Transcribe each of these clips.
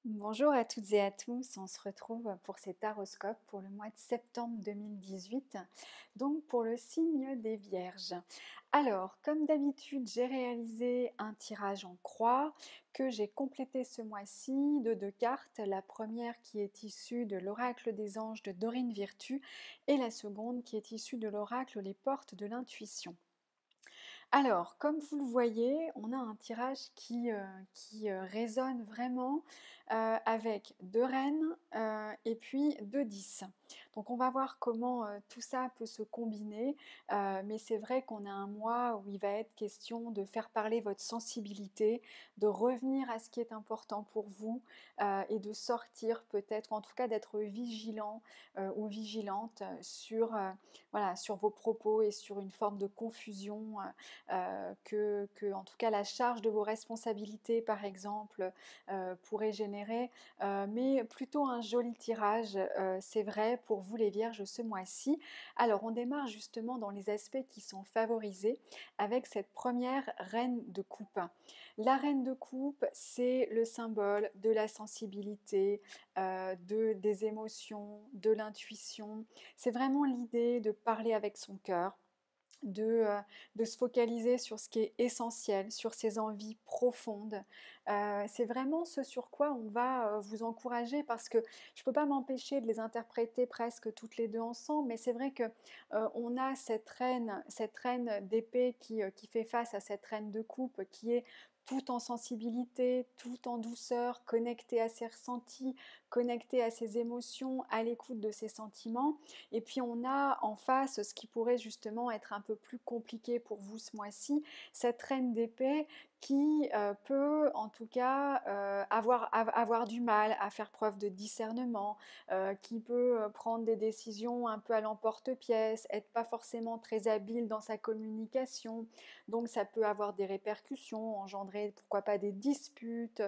Bonjour à toutes et à tous, on se retrouve pour cet horoscope pour le mois de septembre 2018, donc pour le signe des Vierges. Alors, comme d'habitude, j'ai réalisé un tirage en croix que j'ai complété ce mois-ci de deux cartes. La première qui est issue de l'oracle des anges de Dorine Virtue et la seconde qui est issue de l'oracle Les portes de l'intuition. Alors, comme vous le voyez, on a un tirage qui résonne vraiment avec 2 reines et puis 2 10. Donc on va voir comment tout ça peut se combiner, mais c'est vrai qu'on a un mois où il va être question de faire parler votre sensibilité, de revenir à ce qui est important pour vous et de sortir peut-être, en tout cas d'être vigilant ou vigilante sur, voilà, sur vos propos et sur une forme de confusion que, en tout cas, la charge de vos responsabilités, par exemple, pourrait générer, mais plutôt un joli tirage, c'est vrai, pour vous les Vierges ce mois-ci. Alors, on démarre justement dans les aspects qui sont favorisés avec cette première reine de coupe. La reine de coupe, c'est le symbole de la sensibilité, des émotions, de l'intuition. C'est vraiment l'idée de parler avec son cœur, de, euh, de se focaliser sur ce qui est essentiel, sur ses envies profondes. C'est vraiment ce sur quoi on va vous encourager parce que je ne peux pas m'empêcher de les interpréter presque toutes les deux ensemble, mais c'est vrai que on a cette reine d'épée qui fait face à cette reine de coupe qui est tout en sensibilité, tout en douceur, connectée à ses ressentis, connectée à ses émotions, à l'écoute de ses sentiments. Et puis on a en face ce qui pourrait justement être un peu plus compliqué pour vous ce mois-ci, cette reine d'épée qui peut en tout cas avoir du mal à faire preuve de discernement, qui peut prendre des décisions un peu à l'emporte-pièce, être pas forcément très habile dans sa communication, donc ça peut avoir des répercussions, engendrer pourquoi pas des disputes.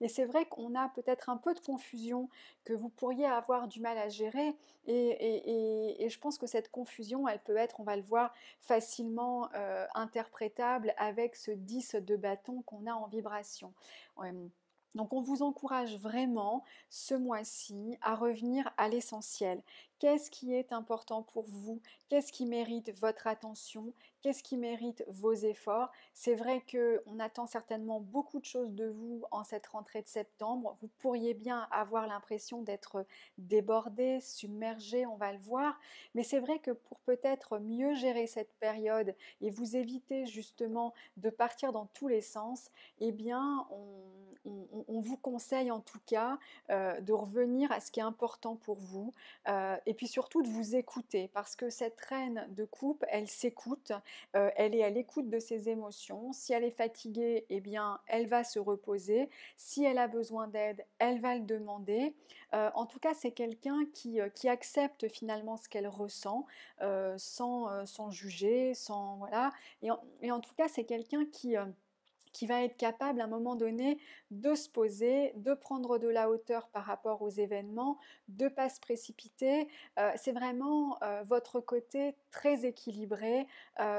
Et c'est vrai qu'on a peut-être un peu de confusion que vous pourriez avoir du mal à gérer et je pense que cette confusion, elle peut être, on va le voir, facilement interprétable avec ce 10 de bâton qu'on a en vibration. Ouais. Donc on vous encourage vraiment ce mois-ci à revenir à l'essentiel. Qu'est-ce qui est important pour vous? Qu'est-ce qui mérite votre attention? Qu'est-ce qui mérite vos efforts? C'est vrai qu'on attend certainement beaucoup de choses de vous en cette rentrée de septembre. Vous pourriez bien avoir l'impression d'être débordé, submergé, on va le voir. Mais c'est vrai que pour peut-être mieux gérer cette période et vous éviter justement de partir dans tous les sens, eh bien, on vous conseille en tout cas de revenir à ce qui est important pour vous et puis surtout de vous écouter parce que cette reine de coupe, elle s'écoute, elle est à l'écoute de ses émotions. Si elle est fatiguée, eh bien, elle va se reposer. Si elle a besoin d'aide, elle va le demander. En tout cas, c'est quelqu'un qui accepte finalement ce qu'elle ressent sans juger, sans voilà. Et en tout cas, c'est quelqu'un qui va être capable à un moment donné de se poser, de prendre de la hauteur par rapport aux événements, de ne pas se précipiter. C'est vraiment votre côté très équilibré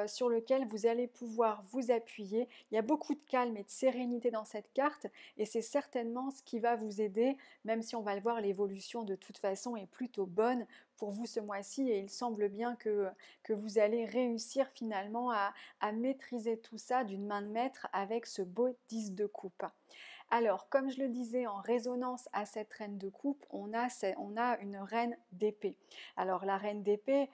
sur lequel vous allez pouvoir vous appuyer. Il y a beaucoup de calme et de sérénité dans cette carte et c'est certainement ce qui va vous aider, même si on va le voir, l'évolution de toute façon est plutôt bonne pour vous ce mois-ci et il semble bien que vous allez réussir finalement à maîtriser tout ça d'une main de maître avec ce beau 10 de coupe. Alors, comme je le disais, en résonance à cette reine de coupe, on a une reine d'épée. Alors, la reine d'épée,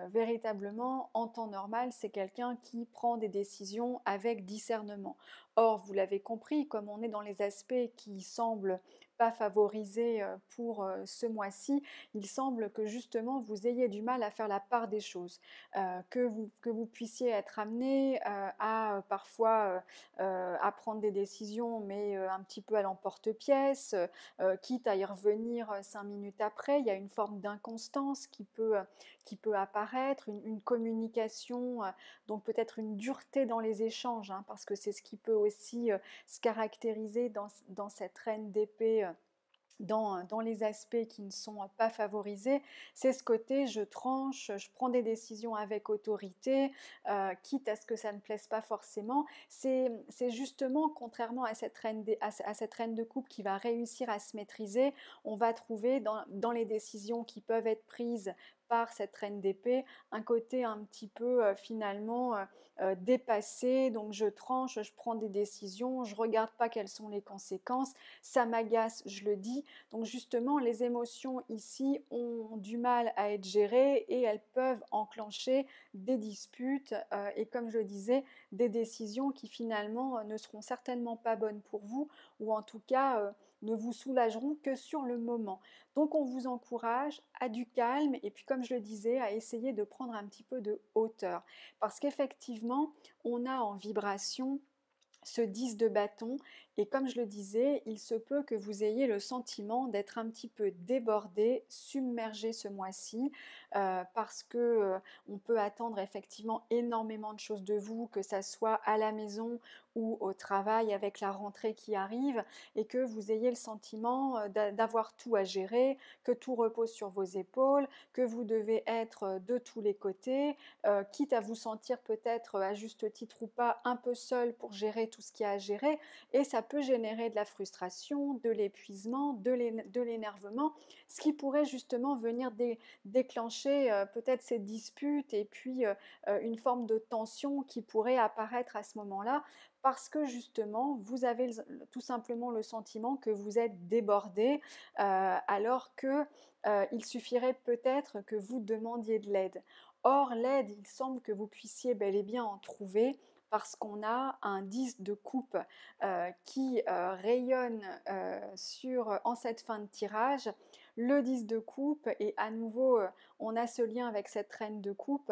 véritablement, en temps normal, c'est quelqu'un qui prend des décisions avec discernement. Or, vous l'avez compris, comme on est dans les aspects qui semblent pas favorisés pour ce mois-ci, il semble que justement vous ayez du mal à faire la part des choses, que vous puissiez être amené à parfois à prendre des décisions, mais un petit peu à l'emporte-pièce, quitte à y revenir 5 minutes après. Il y a une forme d'inconstance qui peut apparaître, une communication, donc peut-être une dureté dans les échanges, hein, parce que c'est ce qui peut aussi se caractériser dans cette reine d'épée dans les aspects qui ne sont pas favorisés, c'est ce côté je tranche, je prends des décisions avec autorité, quitte à ce que ça ne plaise pas forcément. C'est justement, contrairement à cette reine de coupe qui va réussir à se maîtriser, on va trouver dans les décisions qui peuvent être prises par cette reine d'épée un côté un petit peu finalement dépassé. Donc je tranche, je prends des décisions, je ne regarde pas quelles sont les conséquences, ça m'agace, je le dis. Donc justement, les émotions ici ont du mal à être gérées et elles peuvent enclencher des disputes et comme je le disais, des décisions qui finalement ne seront certainement pas bonnes pour vous ou en tout cas ne vous soulageront que sur le moment. Donc on vous encourage à du calme et puis comme je le disais, à essayer de prendre un petit peu de hauteur parce qu'effectivement, on a en vibration ce 10 de bâton et comme je le disais, il se peut que vous ayez le sentiment d'être un petit peu débordé, submergé ce mois-ci parce que on peut attendre effectivement énormément de choses de vous, que ça soit à la maison ou au travail avec la rentrée qui arrive et que vous ayez le sentiment d'avoir tout à gérer, que tout repose sur vos épaules, que vous devez être de tous les côtés, quitte à vous sentir peut-être à juste titre ou pas un peu seul pour gérer tout ce qu'il y a à gérer et ça peut générer de la frustration, de l'épuisement, de l'énervement, ce qui pourrait justement venir déclencher peut-être ces disputes et puis une forme de tension qui pourrait apparaître à ce moment-là parce que justement vous avez tout simplement le sentiment que vous êtes débordé alors que il suffirait peut-être que vous demandiez de l'aide. Or, l'aide, il semble que vous puissiez bel et bien en trouver parce qu'on a un 10 de coupe qui rayonne en cette fin de tirage. Le 10 de coupe, et à nouveau, on a ce lien avec cette reine de coupe,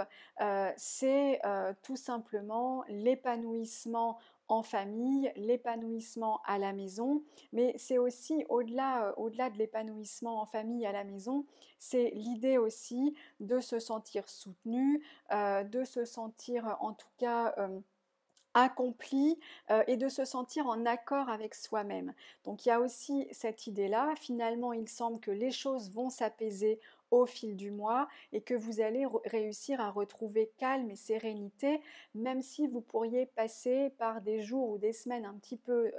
c'est tout simplement l'épanouissement en famille, l'épanouissement à la maison, mais c'est aussi au-delà de l'épanouissement en famille à la maison, c'est l'idée aussi de se sentir soutenu, de se sentir en tout cas accompli et de se sentir en accord avec soi-même. Donc il y a aussi cette idée-là, finalement il semble que les choses vont s'apaiser au fil du mois et que vous allez réussir à retrouver calme et sérénité, même si vous pourriez passer par des jours ou des semaines un petit peu,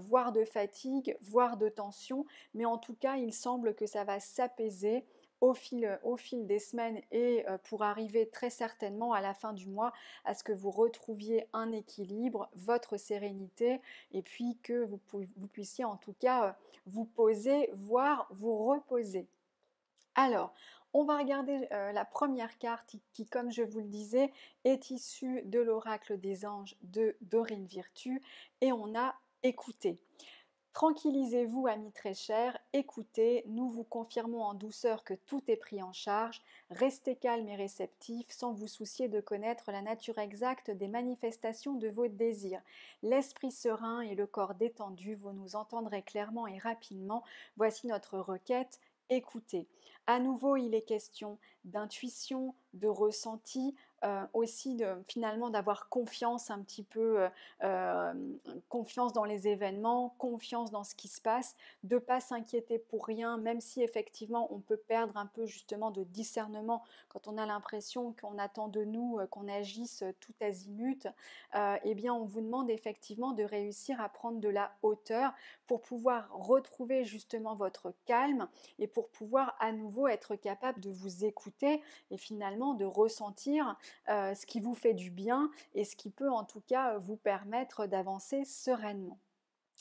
voire de fatigue, voire de tension, mais en tout cas il semble que ça va s'apaiser au fil des semaines et pour arriver très certainement à la fin du mois à ce que vous retrouviez un équilibre, votre sérénité et puis que vous puissiez en tout cas vous poser, voire vous reposer. Alors, on va regarder la première carte qui, comme je vous le disais, est issue de l'oracle des anges de Dorine Virtue et on a écouté. Tranquillisez-vous, amis très chers, écoutez, nous vous confirmons en douceur que tout est pris en charge, restez calme et réceptif sans vous soucier de connaître la nature exacte des manifestations de vos désirs. L'esprit serein et le corps détendu, vous nous entendrez clairement et rapidement. Voici notre requête. Écoutez. À nouveau, il est question d'intuition, de ressenti, aussi finalement d'avoir confiance un petit peu, confiance dans les événements, confiance dans ce qui se passe, de ne pas s'inquiéter pour rien, même si effectivement on peut perdre un peu justement de discernement quand on a l'impression qu'on attend de nous qu'on agisse tout azimut, eh bien on vous demande effectivement de réussir à prendre de la hauteur pour pouvoir retrouver justement votre calme et pour pouvoir à nouveau être capable de vous écouter et finalement de ressentir ce qui vous fait du bien et ce qui peut en tout cas vous permettre d'avancer sereinement.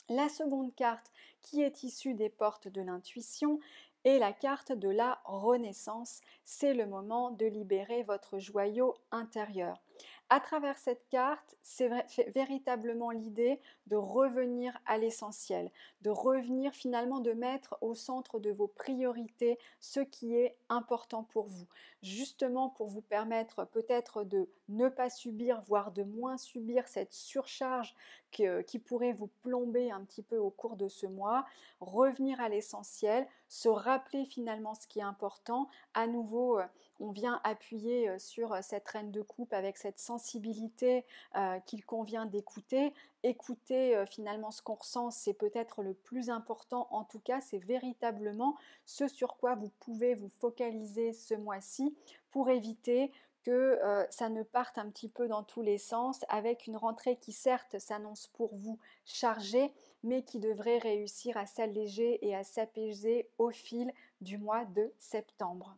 La seconde carte qui est issue des portes de l'intuition est la carte de la renaissance. C'est le moment de libérer votre joyau intérieur. À travers cette carte, c'est véritablement l'idée de revenir à l'essentiel, de revenir finalement de mettre au centre de vos priorités ce qui est important pour vous, justement pour vous permettre peut-être de ne pas subir, voire de moins subir cette surcharge qui pourrait vous plomber un petit peu au cours de ce mois, revenir à l'essentiel, se rappeler finalement ce qui est important. À nouveau, on vient appuyer sur cette reine de coupe avec cette sensibilité qu'il convient d'écouter. Écouter finalement ce qu'on ressent, c'est peut-être le plus important. En tout cas, c'est véritablement ce sur quoi vous pouvez vous focaliser ce mois-ci pour éviter que ça ne parte un petit peu dans tous les sens, avec une rentrée qui certes s'annonce pour vous chargée, mais qui devrait réussir à s'alléger et à s'apaiser au fil du mois de septembre.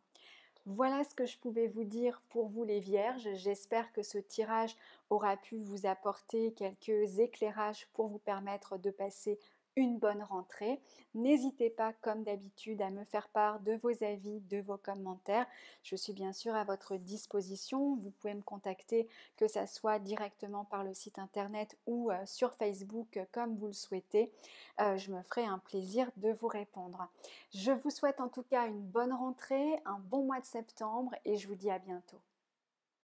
Voilà ce que je pouvais vous dire pour vous les Vierges. J'espère que ce tirage aura pu vous apporter quelques éclairages pour vous permettre de passer une bonne rentrée. N'hésitez pas, comme d'habitude, à me faire part de vos avis, de vos commentaires. Je suis bien sûr à votre disposition. Vous pouvez me contacter, que ce soit directement par le site internet ou sur Facebook, comme vous le souhaitez. Je me ferai un plaisir de vous répondre. Je vous souhaite en tout cas une bonne rentrée, un bon mois de septembre et je vous dis à bientôt.